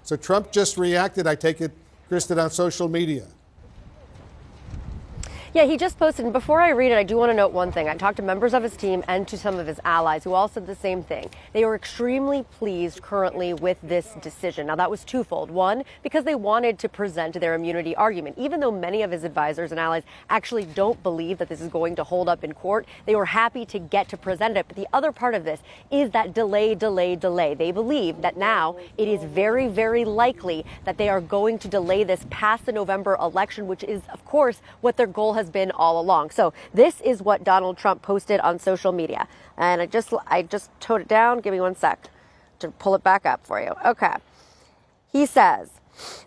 So Trump just reacted, I take it, Kristen, on social media. Yeah, he just posted, and before I read it, I do want to note one thing. I talked to members of his team and to some of his allies who all said the same thing. They were extremely pleased currently with this decision. Now, that was twofold. One, because they wanted to present their immunity argument. Even though many of his advisors and allies actually don't believe that this is going to hold up in court, they were happy to get to present it. But the other part of this is that delay. They believe that now it is very, very likely that they are going to delay this past the November election, which is, of course, what their goal has been all along. So this is what Donald Trump posted on social media. And I just towed it down. Give me one sec to pull it back up for you. Okay. He says,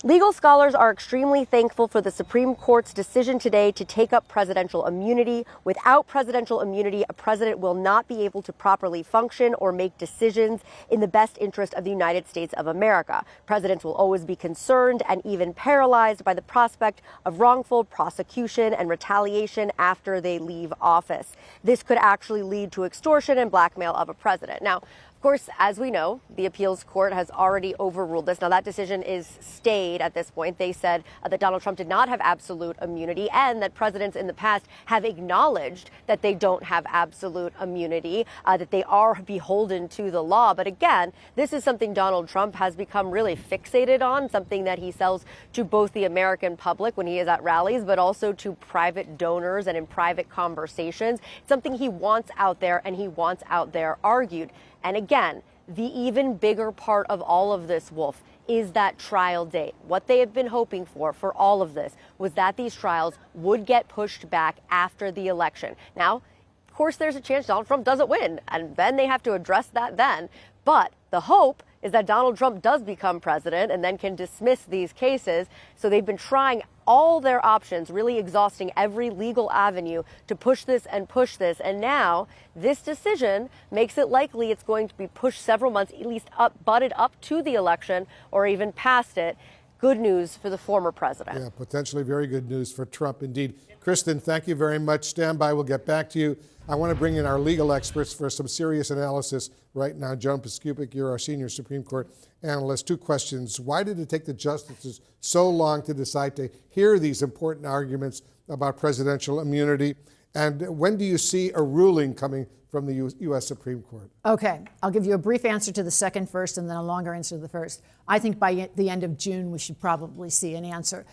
legal scholars are extremely thankful for the Supreme Court's decision today to take up presidential immunity. Without presidential immunity, a president will not be able to properly function or make decisions in the best interest of the United States of America. Presidents will always be concerned and even paralyzed by the prospect of wrongful prosecution and retaliation after they leave office. This could actually lead to extortion and blackmail of a president. Now, of course, as we know, the appeals court has already overruled this. Now, that decision is stayed at this point. They said that Donald Trump did not have absolute immunity and that presidents in the past have acknowledged that they don't have absolute immunity, that they are beholden to the law. But again, this is something Donald Trump has become really fixated on, something that he sells to both the American public when he is at rallies, but also to private donors and in private conversations. It's something he wants out there and he wants out there argued. And again, the even bigger part of all of this, Wolf, is that trial date. What they have been hoping for all of this was that these trials would get pushed back after the election. Now, of course, there's a chance Donald Trump doesn't win, and then they have to address that then. But the hope is that Donald Trump does become president and then can dismiss these cases. So they've been trying all their options, really exhausting every legal avenue to push this. And now this decision makes it likely it's going to be pushed several months, at least butted up to the election or even past it. Good news for the former president. Yeah, potentially very good news for Trump indeed. Kristen, thank you very much. Stand by. We'll get back to you. I want to bring in our legal experts for some serious analysis right now. Joan Piskupic, you're our senior Supreme Court analyst. Two questions. Why did it take the justices so long to decide to hear these important arguments about presidential immunity? And when do you see a ruling coming from the U.S. Supreme Court? Okay, I'll give you a brief answer to the second first and then a longer answer to the first. I think by the end of June, we should probably see an answer.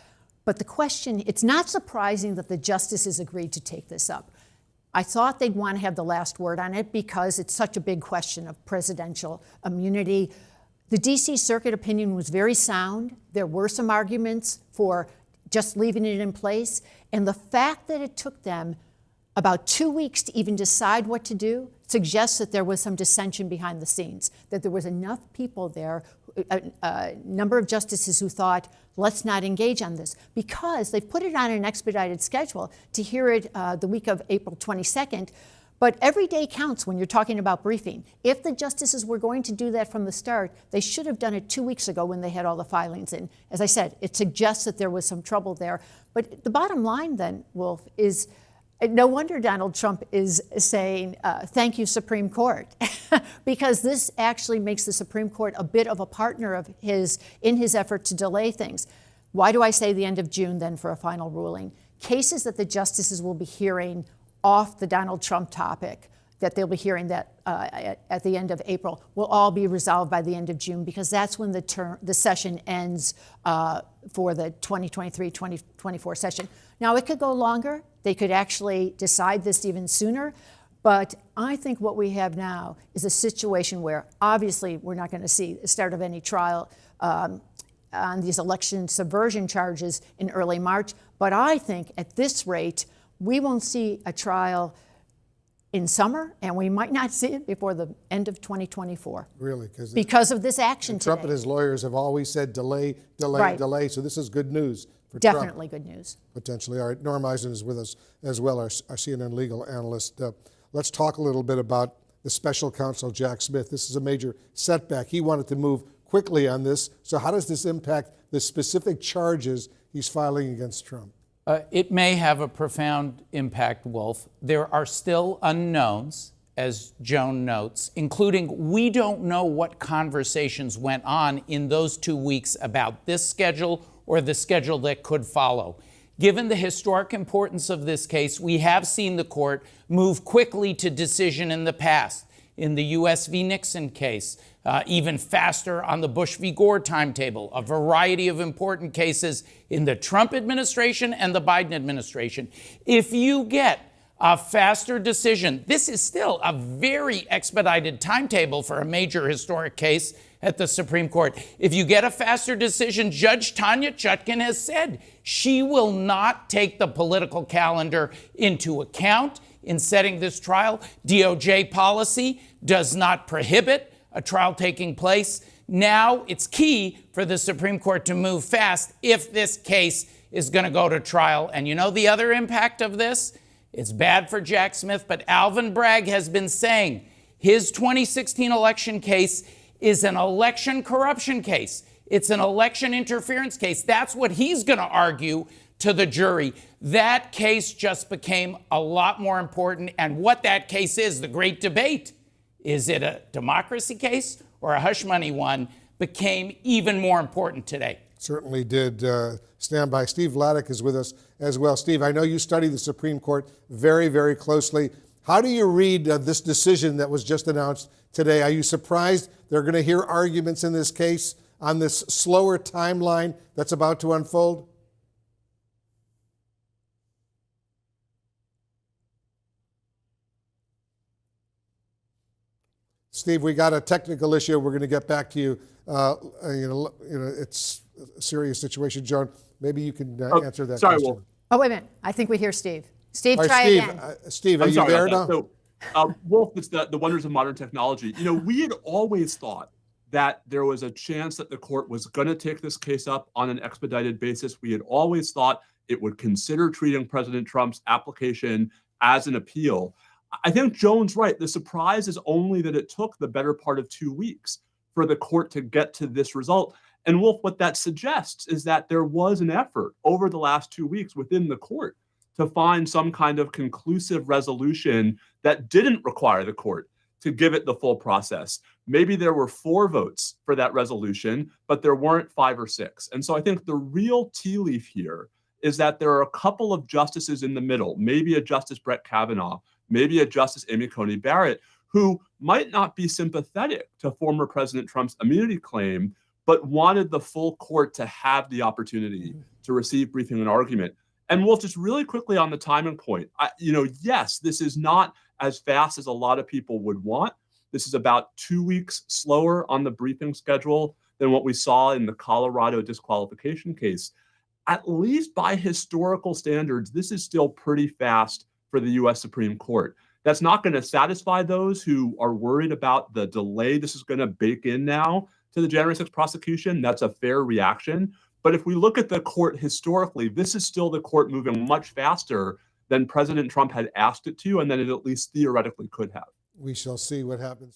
But the question, it's not surprising that the justices agreed to take this up. I thought they'd want to have the last word on it because it's such a big question of presidential immunity. The D.C. Circuit opinion was very sound. There were some arguments for just leaving it in place. And the fact that it took them about 2 weeks to even decide what to do suggests that there was some dissension behind the scenes, that there was enough people there, a number of justices who thought, let's not engage on this, because they've put it on an expedited schedule to hear it the week of April 22nd. But every day counts when you're talking about briefing. If the justices were going to do that from the start, they should have done it 2 weeks ago when they had all the filings in. As I said, it suggests that there was some trouble there. But the bottom line then, Wolf, is no wonder Donald Trump is saying, thank you, Supreme Court, because this actually makes the Supreme Court a bit of a partner of his in his effort to delay things. Why do I say the end of June then for a final ruling? Cases that the justices will be hearing off the Donald Trump topic, that they'll be hearing that at the end of April, will all be resolved by the end of June, because that's when the session ends for the 2023-2024 session. Now, it could go longer. They could actually decide this even sooner. But I think what we have now is a situation where obviously we're not going to see the start of any trial on these election subversion charges in early March. But I think at this rate, we won't see a trial in summer, and we might not see it before the end of 2024. Really? Because of this action today. Trump and his lawyers have always said delay, delay, right. delay. So this is good news for Definitely Trump. Good news. Potentially. All right, Norm Eisen is with us as well, our CNN legal analyst. Let's talk a little bit about the special counsel, Jack Smith. This is a major setback. He wanted to move quickly on this. So how does this impact the specific charges he's filing against Trump? It may have a profound impact, Wolf. There are still unknowns as Joan notes, including we don't know what conversations went on in those 2 weeks about this schedule or the schedule that could follow. Given the historic importance of this case, we have seen the court move quickly to decision in the past. In the U.S. v. Nixon case, even faster on the Bush v. Gore timetable, a variety of important cases in the Trump administration and the Biden administration. If you get a faster decision, this is still a very expedited timetable for a major historic case at the Supreme Court. If you get a faster decision, Judge Tanya Chutkan has said she will not take the political calendar into account in setting this trial. DOJ policy does not prohibit a trial taking place. Now it's key for the Supreme Court to move fast if this case is going to go to trial. And you know the other impact of this? It's bad for Jack Smith, but Alvin Bragg has been saying his 2016 election case is an election corruption case. It's an election interference case. That's what he's going to argue to the jury. That case just became a lot more important. And what that case is, the great debate, is it a democracy case or a hush money one, became even more important today. Certainly did. Stand by. Steve Vladeck is with us as well. Steve, I know you study the Supreme Court very, very closely. How do you read this decision that was just announced today? Are you surprised they're going to hear arguments in this case on this slower timeline that's about to unfold? Steve, we got a technical issue. We're going to get back to you. It's a serious situation. Joan, maybe you can answer that sorry, question. Wolf. Oh, wait a minute. I think we hear Steve. Steve, All right, try Steve, again. Steve, are I'm you sorry there about now? that. So, Wolf, it's the wonders of modern technology. We had always thought that there was a chance that the court was going to take this case up on an expedited basis. We had always thought it would consider treating President Trump's application as an appeal. I think Joan's right. The surprise is only that it took the better part of 2 weeks for the court to get to this result. And Wolf, what that suggests is that there was an effort over the last 2 weeks within the court to find some kind of conclusive resolution that didn't require the court to give it the full process. Maybe there were 4 votes for that resolution, but there weren't 5 or 6. And so I think the real tea leaf here is that there are a couple of justices in the middle, maybe a Justice Brett Kavanaugh, maybe a Justice Amy Coney Barrett, who might not be sympathetic to former President Trump's immunity claim, but wanted the full court to have the opportunity to receive briefing and argument. And Wolf, just really quickly on the timing point, yes, this is not as fast as a lot of people would want. This is about 2 weeks slower on the briefing schedule than what we saw in the Colorado disqualification case. At least by historical standards, this is still pretty fast for the U.S. Supreme Court. That's not going to satisfy those who are worried about the delay this is going to bake in now to the January 6th prosecution. That's a fair reaction. But if we look at the court historically, this is still the court moving much faster than President Trump had asked it to, and than it at least theoretically could have. We shall see what happens.